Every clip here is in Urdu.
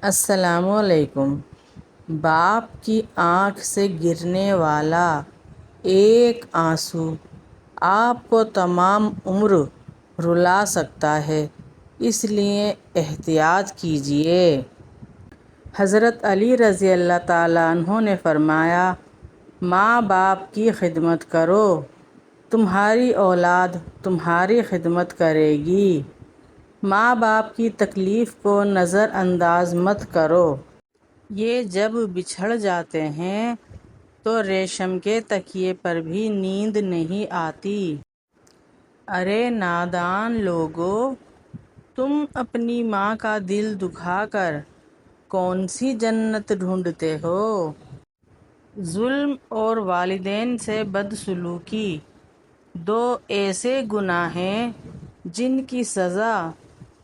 السلام علیکم۔ باپ کی آنکھ سے گرنے والا ایک آنسو آپ کو تمام عمر رلا سکتا ہے، اس لیے احتیاط کیجیے۔ حضرت علی رضی اللہ تعالیٰ عنہ نے فرمایا، ماں باپ کی خدمت کرو، تمہاری اولاد تمہاری خدمت کرے گی۔ ماں باپ کی تکلیف کو نظر انداز مت کرو۔ یہ جب بچھڑ جاتے ہیں تو ریشم کے تکیے پر بھی نیند نہیں آتی۔ ارے نادان لوگو، تم اپنی ماں کا دل دکھا کر کون سی جنت ڈھونڈتے ہو؟ ظلم اور والدین سے بدسلوکی دو ایسے گناہ ہیں جن کی سزا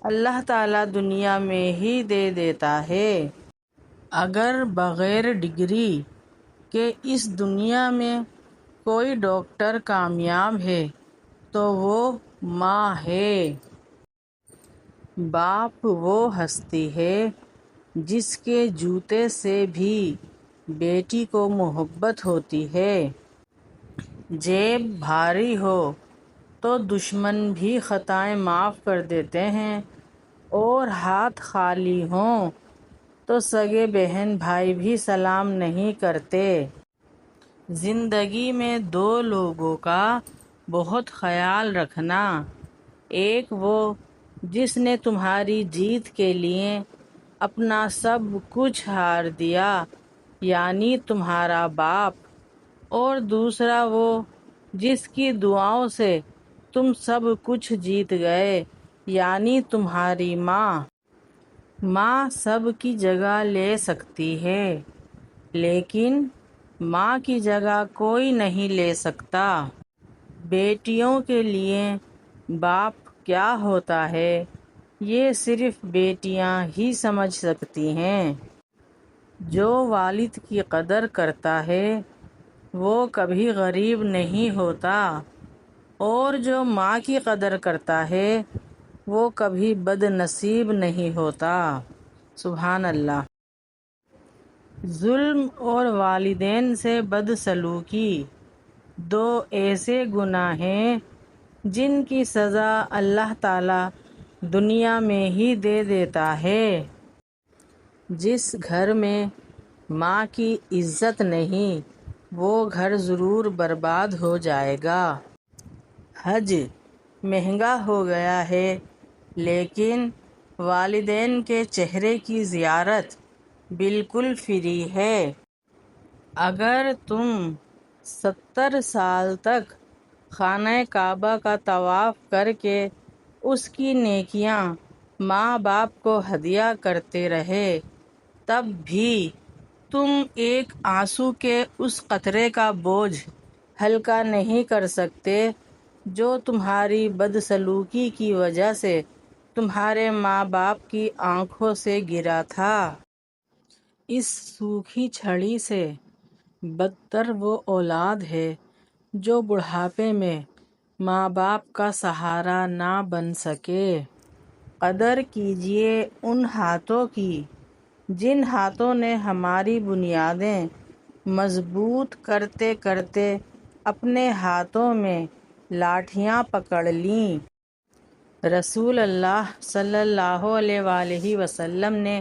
اللہ تعالیٰ دنیا میں ہی دے دیتا ہے۔ اگر بغیر ڈگری کے اس دنیا میں کوئی ڈاکٹر کامیاب ہے تو وہ ماں ہے۔ باپ وہ ہستی ہے جس کے جوتے سے بھی بیٹی کو محبت ہوتی ہے۔ جیب بھاری ہو تو دشمن بھی خطائیں معاف کر دیتے ہیں، اور ہاتھ خالی ہوں تو سگے بہن بھائی بھی سلام نہیں کرتے۔ زندگی میں دو لوگوں کا بہت خیال رکھنا، ایک وہ جس نے تمہاری جیت کے لیے اپنا سب کچھ ہار دیا یعنی تمہارا باپ، اور دوسرا وہ جس کی دعاؤں سے تم سب کچھ جیت گئے یعنی تمہاری ماں۔ ماں سب کی جگہ لے سکتی ہے لیکن ماں کی جگہ کوئی نہیں لے سکتا۔ بیٹیوں کے لیے باپ کیا ہوتا ہے یہ صرف بیٹیاں ہی سمجھ سکتی ہیں۔ جو والد کی قدر کرتا ہے وہ کبھی غریب نہیں ہوتا، اور جو ماں کی قدر کرتا ہے وہ کبھی بد نصیب نہیں ہوتا۔ سبحان اللہ۔ ظلم اور والدین سے بدسلوکی دو ایسے گناہ ہیں جن کی سزا اللہ تعالیٰ دنیا میں ہی دے دیتا ہے۔ جس گھر میں ماں کی عزت نہیں وہ گھر ضرور برباد ہو جائے گا۔ حج مہنگا ہو گیا ہے لیکن والدین کے چہرے کی زیارت بالکل فری ہے۔ اگر تم 70 سال تک خانہ کعبہ کا طواف کر کے اس کی نیکیاں ماں باپ کو ہدیہ کرتے رہے تب بھی تم ایک آنسو کے اس قطرے کا بوجھ ہلکا نہیں کر سکتے جو تمہاری بدسلوکی کی وجہ سے تمہارے ماں باپ کی آنکھوں سے گرا تھا۔ اس سوکھی چھڑی سے بدتر وہ اولاد ہے جو بڑھاپے میں ماں باپ کا سہارا نہ بن سکے۔ قدر کیجیے ان ہاتھوں کی جن ہاتھوں نے ہماری بنیادیں مضبوط کرتے کرتے اپنے ہاتھوں میں لاٹھیاں پکڑ لیں۔ رسول اللہ صلی اللہ علیہ وآلہ وسلم نے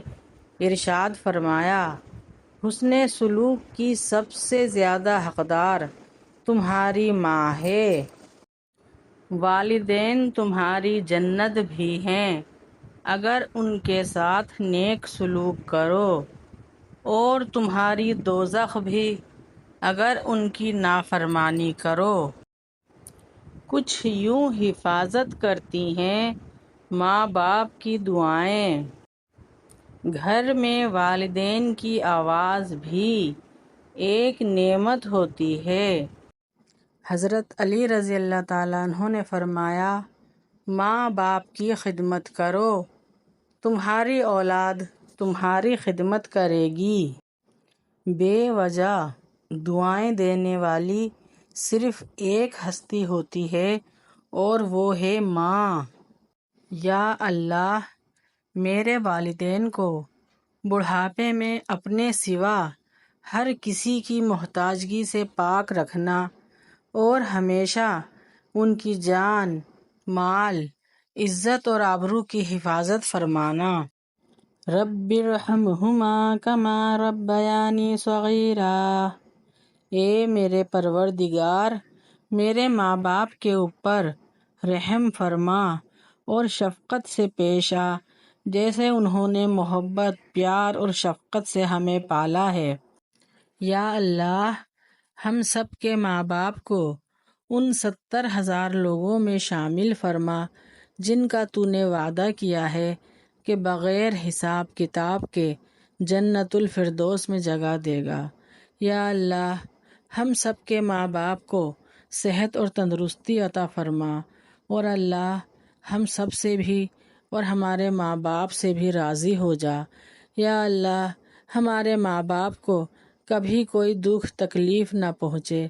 ارشاد فرمایا، حسن سلوک کی سب سے زیادہ حقدار تمہاری ماں ہے۔ والدین تمہاری جنت بھی ہیں اگر ان کے ساتھ نیک سلوک کرو، اور تمہاری دوزخ بھی اگر ان کی نافرمانی کرو۔ کچھ یوں حفاظت کرتی ہیں ماں باپ کی دعائیں۔ گھر میں والدین کی آواز بھی ایک نعمت ہوتی ہے۔ حضرت علی رضی اللہ تعالیٰ عنہ نے فرمایا، ماں باپ کی خدمت کرو، تمہاری اولاد تمہاری خدمت کرے گی۔ بے وجہ دعائیں دینے والی صرف ایک ہستی ہوتی ہے اور وہ ہے ماں۔ یا اللہ، میرے والدین کو بڑھاپے میں اپنے سوا ہر کسی کی محتاجگی سے پاک رکھنا اور ہمیشہ ان کی جان، مال، عزت اور آبرو کی حفاظت فرمانا۔ رب ارحمہما کما ربیانی صغیرا، اے میرے پروردگار میرے ماں باپ کے اوپر رحم فرما اور شفقت سے پیش آ جیسے انہوں نے محبت، پیار اور شفقت سے ہمیں پالا ہے۔ یا اللہ، ہم سب کے ماں باپ کو ان 70,000 لوگوں میں شامل فرما جن کا تو نے وعدہ کیا ہے کہ بغیر حساب کتاب کے جنت الفردوس میں جگہ دے گا۔ یا اللہ، ہم سب کے ماں باپ کو صحت اور تندرستی عطا فرما، اور اللہ ہم سب سے بھی اور ہمارے ماں باپ سے بھی راضی ہو جا۔ یا اللہ، ہمارے ماں باپ کو کبھی کوئی دکھ تکلیف نہ پہنچے۔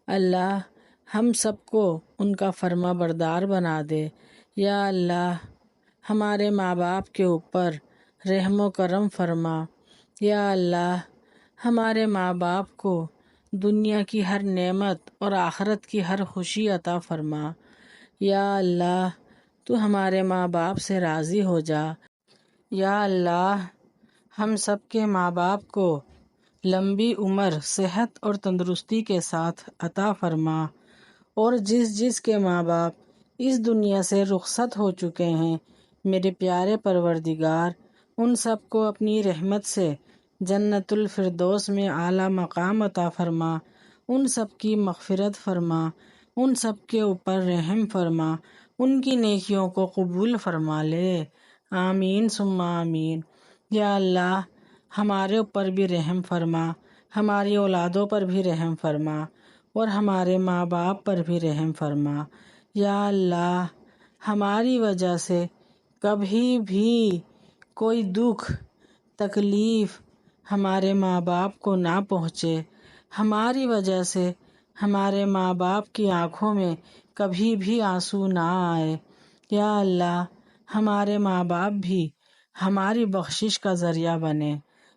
اللہ، ہم سب کو ان کا فرما بردار بنا دے۔ یا اللہ، ہمارے ماں باپ کے اوپر رحم و کرم فرما۔ یا اللہ، ہمارے ماں باپ کو دنیا کی ہر نعمت اور آخرت کی ہر خوشی عطا فرما۔ یا اللہ، تو ہمارے ماں باپ سے راضی ہو جا۔ یا اللہ، ہم سب کے ماں باپ کو لمبی عمر، صحت اور تندرستی کے ساتھ عطا فرما، اور جس جس کے ماں باپ اس دنیا سے رخصت ہو چکے ہیں میرے پیارے پروردگار، ان سب کو اپنی رحمت سے جنت الفردوس میں اعلیٰ مقام عطا فرما، ان سب کی مغفرت فرما، ان سب کے اوپر رحم فرما، ان کی نیکیوں کو قبول فرما لے۔ آمین ثم آمین۔ یا اللہ، ہمارے اوپر بھی رحم فرما، ہماری اولادوں پر بھی رحم فرما، اور ہمارے ماں باپ پر بھی رحم فرما۔ یا اللہ، ہماری وجہ سے کبھی بھی کوئی دکھ تکلیف ہمارے ماں باپ کو نہ پہنچے، ہماری وجہ سے ہمارے ماں باپ کی آنکھوں میں کبھی بھی آنسو نہ آئے۔ یا اللہ، ہمارے ماں باپ بھی ہماری بخشش کا ذریعہ بنے،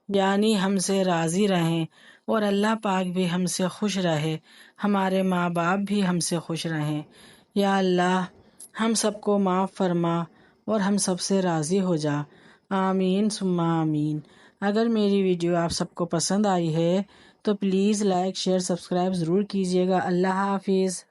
یعنی ہم سے راضی رہیں، اور اللہ پاک بھی ہم سے خوش رہے، ہمارے ماں باپ بھی ہم سے خوش رہیں۔ یا اللہ، ہم سب کو معاف فرما اور ہم سب سے راضی ہو جا۔ آمین ثم آمین۔ اگر میری ویڈیو آپ سب کو پسند آئی ہے تو پلیز لائک، شیئر، سبسکرائب ضرور کیجیے گا۔ اللہ حافظ۔